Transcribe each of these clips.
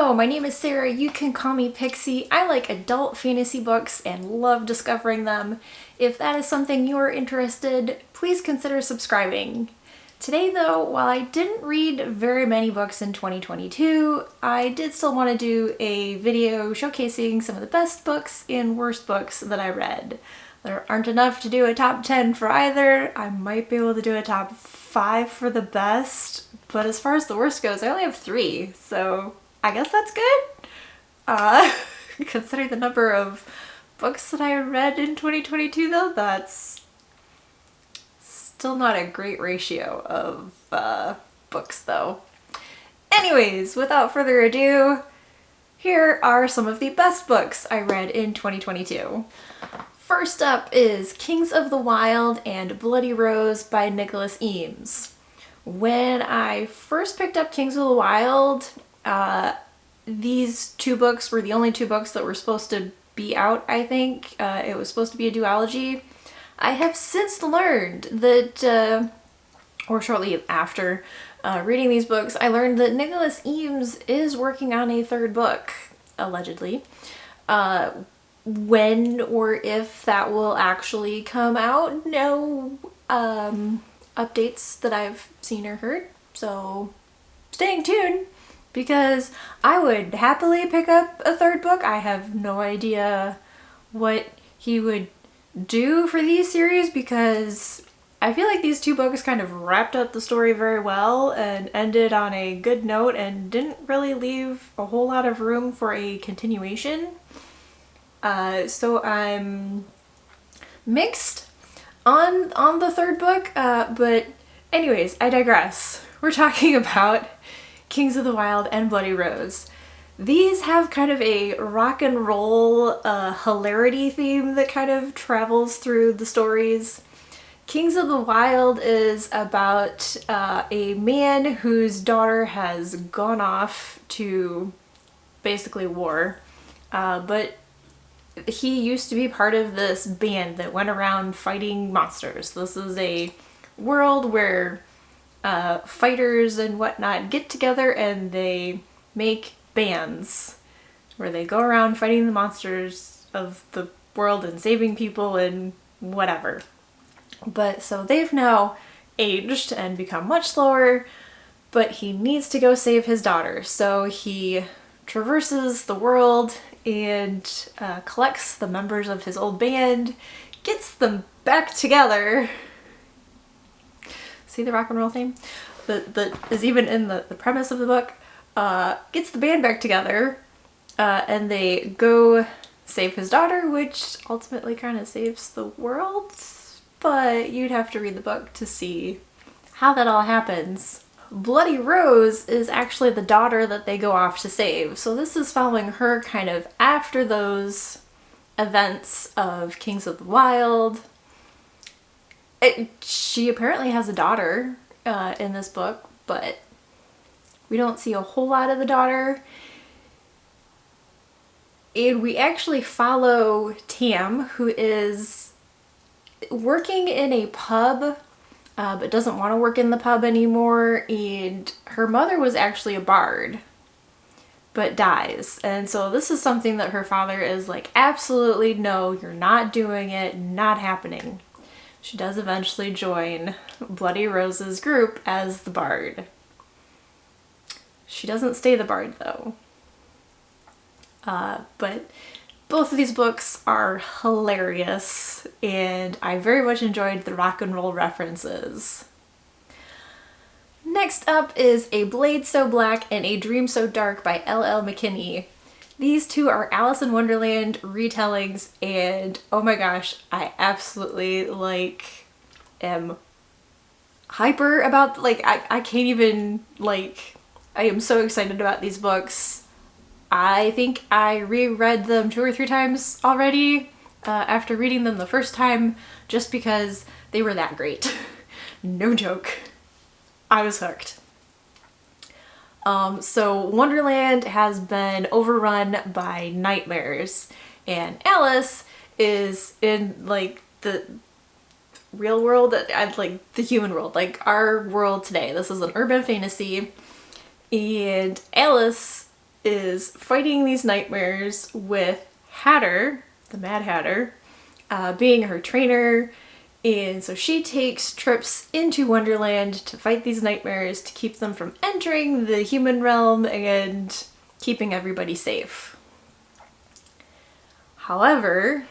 Hello, my name is Sarah. You can call me Pixie. I like adult fantasy books and love discovering them. If that is something you're interested, please consider subscribing. Today though, while I didn't read very many books in 2022, I did still want to do a video showcasing some of the best books and worst books that I read. There aren't enough to do a top 10 for either. I might be able to do a top 5 for the best, but as far as the worst goes, I only have 3, so I guess that's good. Considering the number of books that I read in 2022 though, that's still not a great ratio of books though. Anyways, without further ado, here are some of the best books I read in 2022. First up is Kings of the Wyld and Bloody Rose by Nicholas Eames. When I first picked up Kings of the Wyld, these two books were the only two books that were supposed to be out, I think. It was supposed to be a duology. I have since learned that, or shortly after reading these books, I learned that Nicholas Eames is working on a third book, allegedly. When or if that will actually come out, no updates that I've seen or heard, so staying tuned because I would happily pick up a third book. I have no idea what he would do for these series because I feel like these two books kind of wrapped up the story very well and ended on a good note and didn't really leave a whole lot of room for a continuation. So I'm mixed on the third book, but anyways, I digress. We're talking about Kings of the Wyld and Bloody Rose. These have kind of a rock and roll hilarity theme that kind of travels through the stories. Kings of the Wyld is about a man whose daughter has gone off to basically war, but he used to be part of this band that went around fighting monsters. This is a world where fighters and whatnot get together and they make bands where they go around fighting the monsters of the world and saving people and whatever. But so they've now aged and become much slower, but he needs to go save his daughter. So he traverses the world and collects the members of his old band, gets them back together. See the rock and roll theme? That is even in the premise of the book. Gets the band back together, and they go save his daughter, which ultimately kind of saves the world, but you'd have to read the book to see how that all happens. Bloody Rose is actually the daughter that they go off to save, so this is following her kind of after those events of Kings of the Wyld. She apparently has a daughter in this book, but we don't see a whole lot of the daughter. And we actually follow Tam, who is working in a pub, but doesn't want to work in the pub anymore, and her mother was actually a bard, but dies. And so this is something that her father is like, absolutely no, you're not doing it, not happening. She does eventually join Bloody Rose's group as the bard. She doesn't stay the bard though. But both of these books are hilarious, and I very much enjoyed the rock and roll references. Next up is A Blade So Black and A Dream So Dark by L.L. McKinney. These two are Alice in Wonderland retellings, and oh my gosh, I absolutely am hyper about, I can't even, I am so excited about these books. I think I reread them 2 or 3 times already after reading them the first time, just because they were that great. No joke. I was hooked. So Wonderland has been overrun by nightmares, and Alice is in the real world, the human world, our world today. This is an urban fantasy, and Alice is fighting these nightmares with Hatter, the Mad Hatter, being her trainer. And so she takes trips into Wonderland to fight these nightmares to keep them from entering the human realm and keeping everybody safe. However,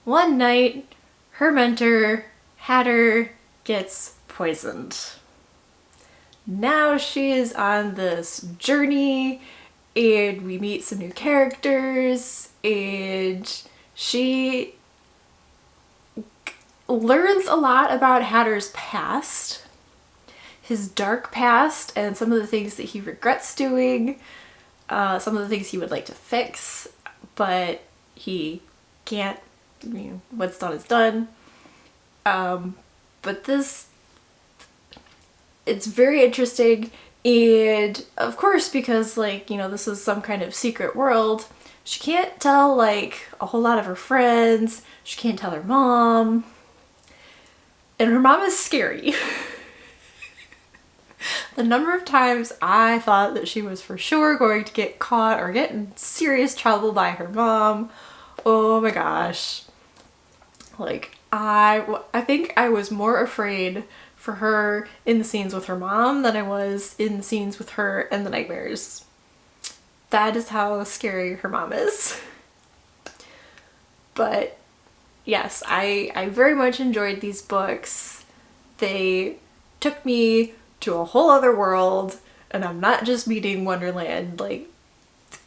one night, her mentor, Hatter, gets poisoned. Now she is on this journey, and we meet some new characters, and she learns a lot about Hatter's past, his dark past, and some of the things that he regrets doing, some of the things he would like to fix, but he can't. What's done is done. But it's very interesting, and of course, because this is some kind of secret world, she can't tell a whole lot of her friends, she can't tell her mom. And her mom is scary. The number of times I thought that she was for sure going to get caught or get in serious trouble by her mom. Oh my gosh. I think I was more afraid for her in the scenes with her mom than I was in the scenes with her and the nightmares. That is how scary her mom is. But yes, I very much enjoyed these books. They took me to a whole other world, and I'm not just meeting Wonderland.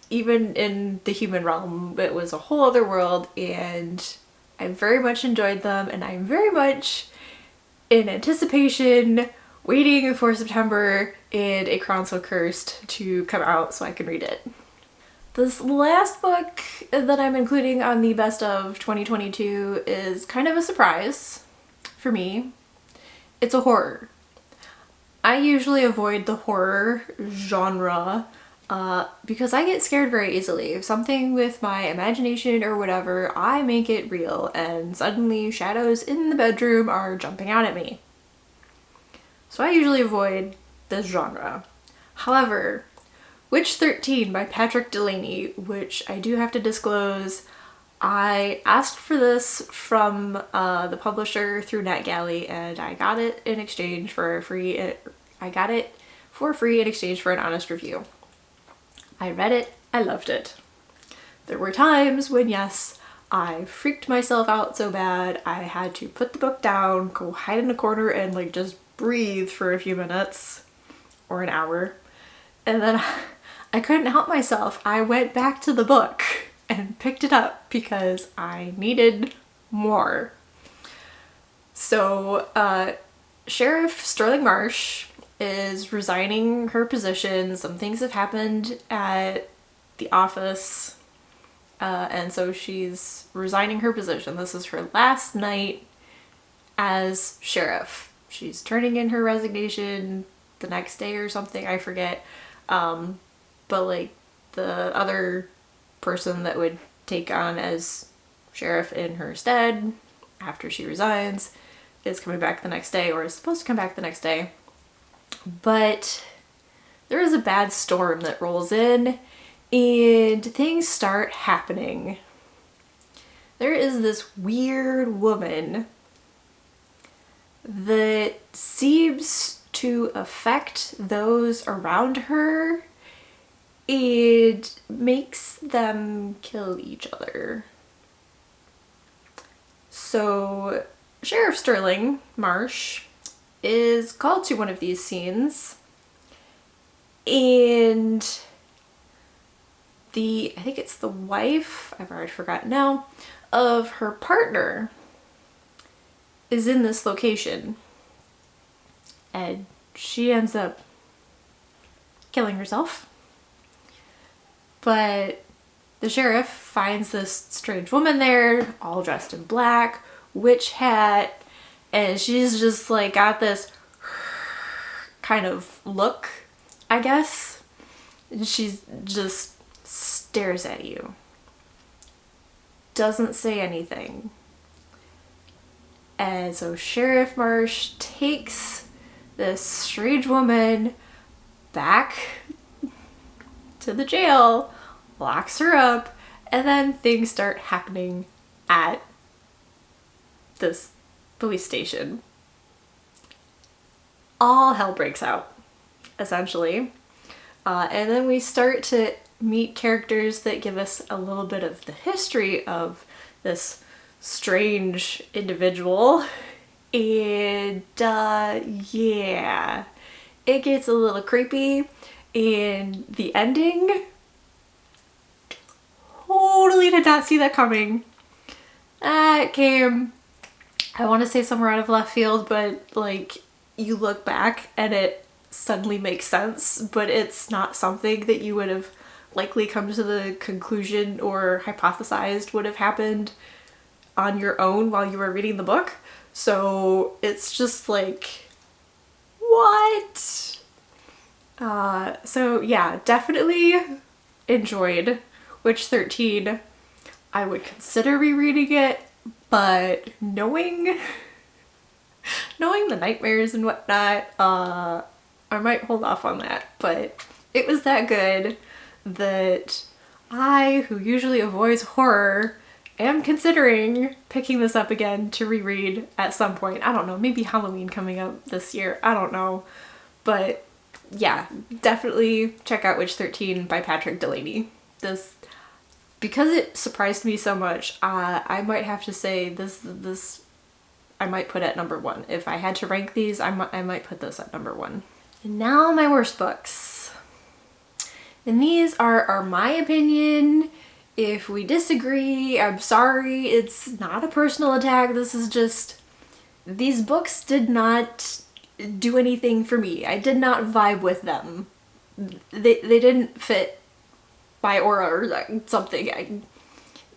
Even in the human realm, it was a whole other world, and I very much enjoyed them, and I'm very much in anticipation, waiting for September and A Crown So Cursed to come out so I can read it. This last book that I'm including on the Best of 2022 is kind of a surprise for me. It's a horror. I usually avoid the horror genre because I get scared very easily. If something with my imagination or whatever, I make it real, and suddenly shadows in the bedroom are jumping out at me. So I usually avoid this genre. However, Witch 13 by Patrick Delaney, which I do have to disclose, I asked for this from the publisher through NetGalley, and I got it in exchange for a free. I got it for free in exchange for an honest review. I read it. I loved it. There were times when, yes, I freaked myself out so bad I had to put the book down, go hide in a corner, and just breathe for a few minutes or an hour, and then I couldn't help myself. I went back to the book and picked it up because I needed more. So, Sheriff Sterling Marsh is resigning her position. Some things have happened at the office, and so she's resigning her position. This is her last night as sheriff. She's turning in her resignation the next day or something, I forget. But the other person that would take on as sheriff in her stead after she resigns is coming back the next day, or is supposed to come back the next day. But there is a bad storm that rolls in, and things start happening. There is this weird woman that seems to affect those around her. It makes them kill each other. So Sheriff Sterling Marsh is called to one of these scenes, and I think it's the wife, I've already forgotten now, of her partner is in this location, and she ends up killing herself. But the sheriff finds this strange woman there, all dressed in black, witch hat, and she's just got this kind of look, I guess. And she's just stares at you. Doesn't say anything. And so Sheriff Marsh takes this strange woman back to the jail, locks her up, and then things start happening at this police station. All hell breaks out, essentially. And then we start to meet characters that give us a little bit of the history of this strange individual. And yeah, it gets a little creepy. And the ending, totally did not see that coming. It came, I want to say somewhere out of left field, but like you look back and it suddenly makes sense, but it's not something that you would have likely come to the conclusion or hypothesized would have happened on your own while you were reading the book. So it's just like, what? So yeah, definitely enjoyed Witch 13. I would consider rereading it, but knowing the nightmares and whatnot, I might hold off on that. But it was that good that I, who usually avoids horror, am considering picking this up again to reread at some point. I don't know, maybe Halloween coming up this year, I don't know. But yeah, definitely check out Witch 13 by Patrick Delaney. This, because it surprised me so much, I might have to say this I might put at number 1. If I had to rank these, I might put this at number 1. And now my worst books. And these are my opinion. If we disagree, I'm sorry. It's not a personal attack. This is just, these books did not do anything for me. I did not vibe with them. They didn't fit my aura or something.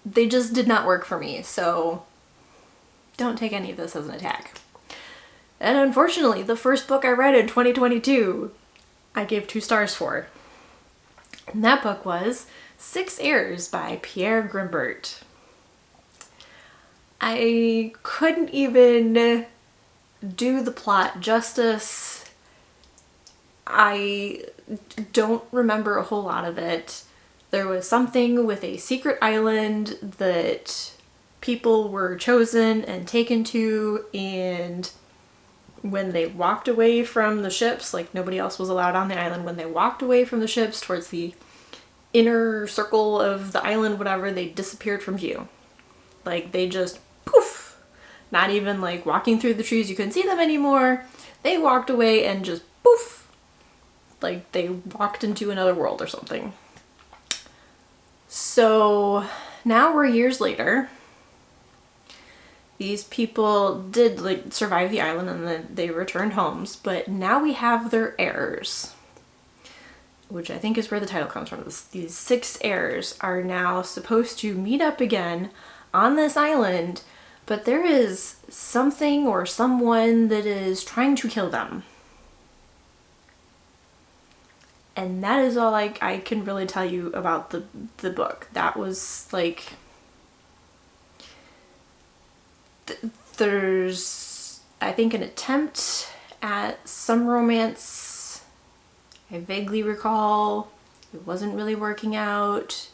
They just did not work for me. So don't take any of this as an attack. And unfortunately, the first book I read in 2022, I gave 2 stars for. And that book was Six Heirs by Pierre Grimbert. I couldn't even do the plot justice. I don't remember a whole lot of it. There was something with a secret island that people were chosen and taken to, and when they walked away from the ships, like nobody else was allowed on the island, when they walked away from the ships towards the inner circle of the island, whatever, they disappeared from view. Like they just poof, not even like walking through the trees, you couldn't see them anymore. They walked away and just poof, like they walked into another world or something. So now we're years later. These people did like survive the island and then they returned homes, but now we have their heirs, which I think is where the title comes from. These 6 heirs are now supposed to meet up again on this island, but there is something or someone that is trying to kill them. And that is all I can really tell you about the book. That was like, there's, I think, an attempt at some romance. I vaguely recall it wasn't really working out.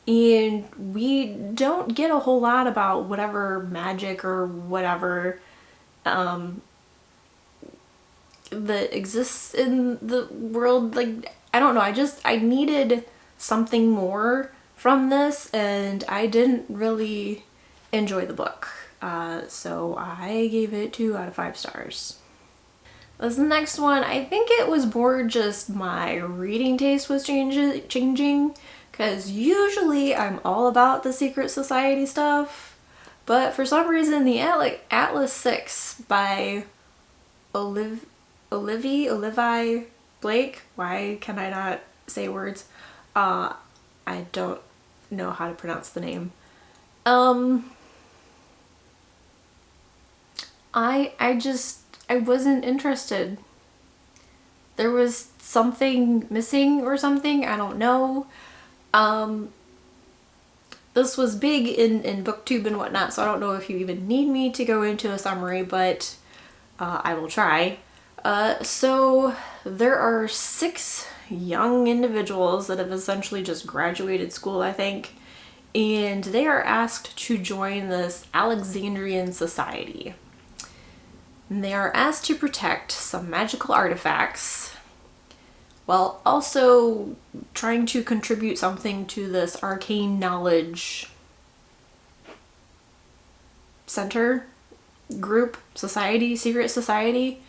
And we don't get a whole lot about whatever magic or whatever that exists in the world. Like, I don't know, I needed something more from this, and I didn't really enjoy the book. So I gave it 2 out of 5 stars. This next one, I think it was more just my reading taste was changing, because usually I'm all about the secret society stuff, but for some reason the Atlas 6 by Olivia Blake, why can I not say words? I don't know how to pronounce the name. I wasn't interested. There was something missing or something, I don't know. This was big in booktube and whatnot, so I don't know if you even need me to go into a summary, but I will try. So there are 6 young individuals that have essentially just graduated school, I think, and they are asked to join this Alexandrian society. And they are asked to protect some magical artifacts while also trying to contribute something to this arcane knowledge center, group, society, secret society.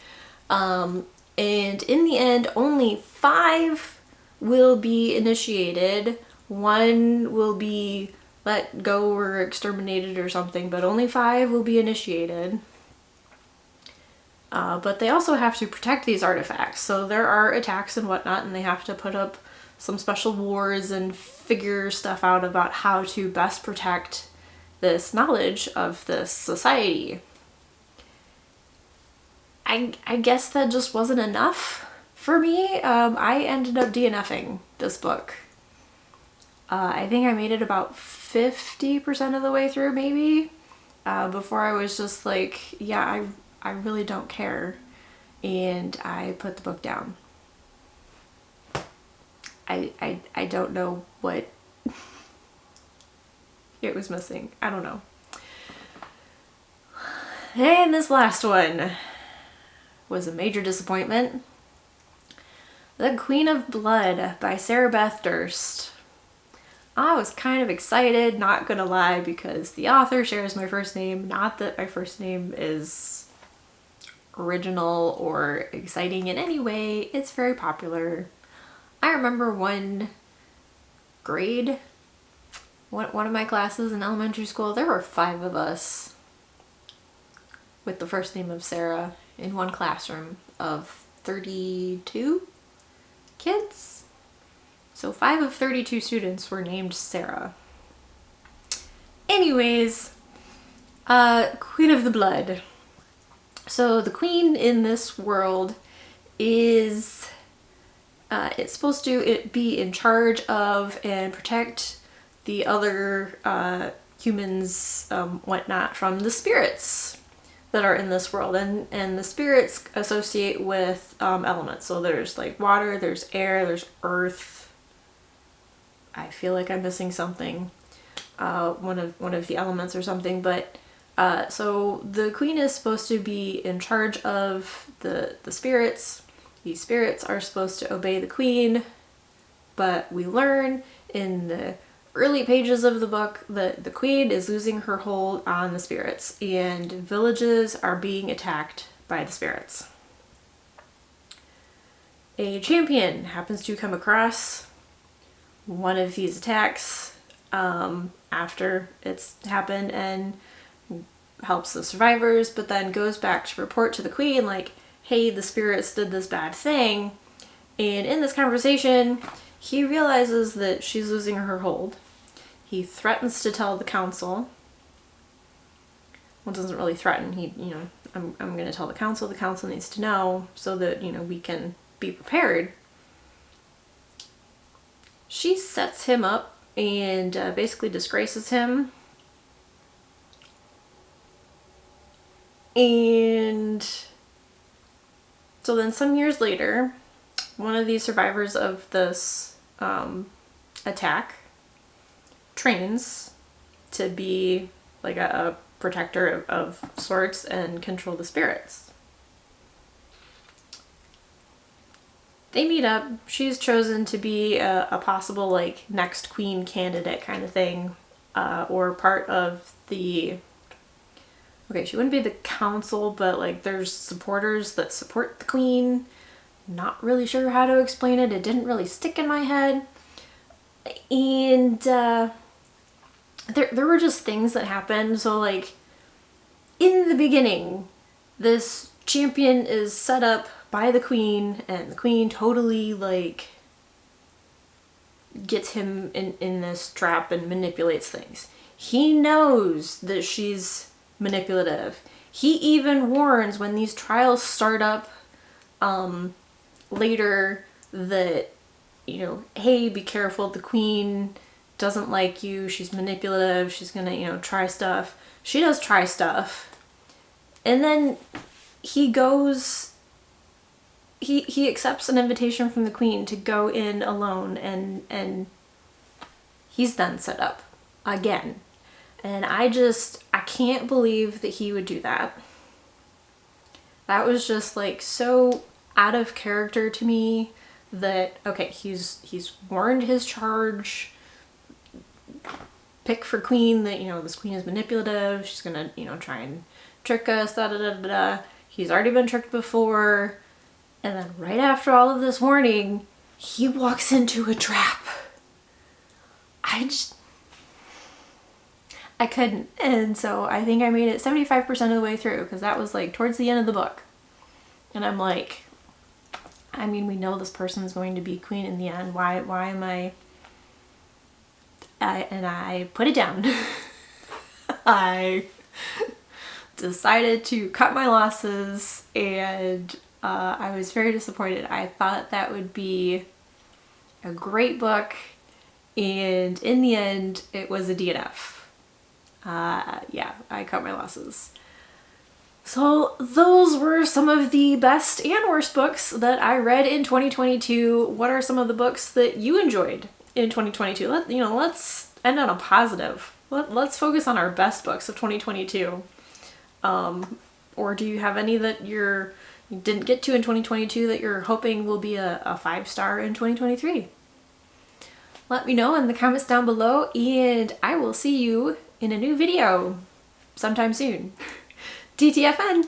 And in the end, only 5 will be initiated. 1 will be let go or exterminated or something, but only 5 will be initiated. But they also have to protect these artifacts. So there are attacks and whatnot, and they have to put up some special wars and figure stuff out about how to best protect this knowledge of this society. I guess that just wasn't enough for me. I ended up DNFing this book. I think I made it about 50% of the way through, maybe, before I was just like, yeah, I really don't care, and I put the book down. I don't know what it was missing. I don't know. And this last one was a major disappointment. The Queen of Blood by Sarah Beth Durst. I was kind of excited, not gonna lie, because the author shares my first name. Not that my first name is original or exciting in any way. It's very popular. I remember one grade, one of my classes in elementary school, there were 5 of us with the first name of Sarah in one classroom of 32 kids. So 5 of 32 students were named Sarah. Anyways, Queen of the Blood. So the queen in this world is, it's supposed to be in charge of and protect the other humans, whatnot, from the spirits that are in this world. And the spirits associate with elements. So there's like water, there's air, there's earth. I feel like I'm missing something. One of the elements or something, but so the queen is supposed to be in charge of the spirits. These spirits are supposed to obey the queen, but we learn in the early pages of the book that the queen is losing her hold on the spirits, and villages are being attacked by the spirits. A champion happens to come across one of these attacks after it's happened and helps the survivors, but then goes back to report to the queen like, hey, the spirits did this bad thing. And in this conversation, he realizes that she's losing her hold. He threatens to tell the council. Well, doesn't really threaten. He, I'm going to tell the council. The council needs to know so that, we can be prepared. She sets him up and basically disgraces him. And so then some years later, one of the survivors of this attack trains to be like a protector of sorts and control the spirits. They meet up. She's chosen to be a possible like next queen candidate kind of thing, or part of the, okay, she wouldn't be the council, but like there's supporters that support the queen. Not really sure how to explain it. It didn't really stick in my head. And there were just things that happened. So like in the beginning, this champion is set up by the queen, and the queen totally like gets him in this trap and manipulates things. He knows that she's manipulative. He even warns when these trials start up later that, hey, be careful, the queen doesn't like you, she's manipulative, she's gonna, try stuff. She does try stuff. And then he he accepts an invitation from the queen to go in alone, and he's then set up again. And I can't believe that he would do that. That was just like so out of character to me that, okay, he's warned his charge, pick for queen, that, you know, this queen is manipulative, she's gonna, you know, try and trick us, da da da da da. He's already been tricked before. And then right after all of this warning, he walks into a trap. I couldn't. And so I think I made it 75% of the way through, because that was like towards the end of the book. And I'm like, I mean, we know this person is going to be queen in the end. Why am I put it down. I decided to cut my losses, and I was very disappointed. I thought that would be a great book, and in the end it was a DNF. Yeah, I cut my losses. So those were some of the best and worst books that I read in 2022. What are some of the books that you enjoyed in 2022? Let's end on a positive. Let's focus on our best books of 2022. Or do you have any that you didn't get to in 2022 that you're hoping will be a 5-star in 2023? Let me know in the comments down below, and I will see you in a new video sometime soon. TTFN!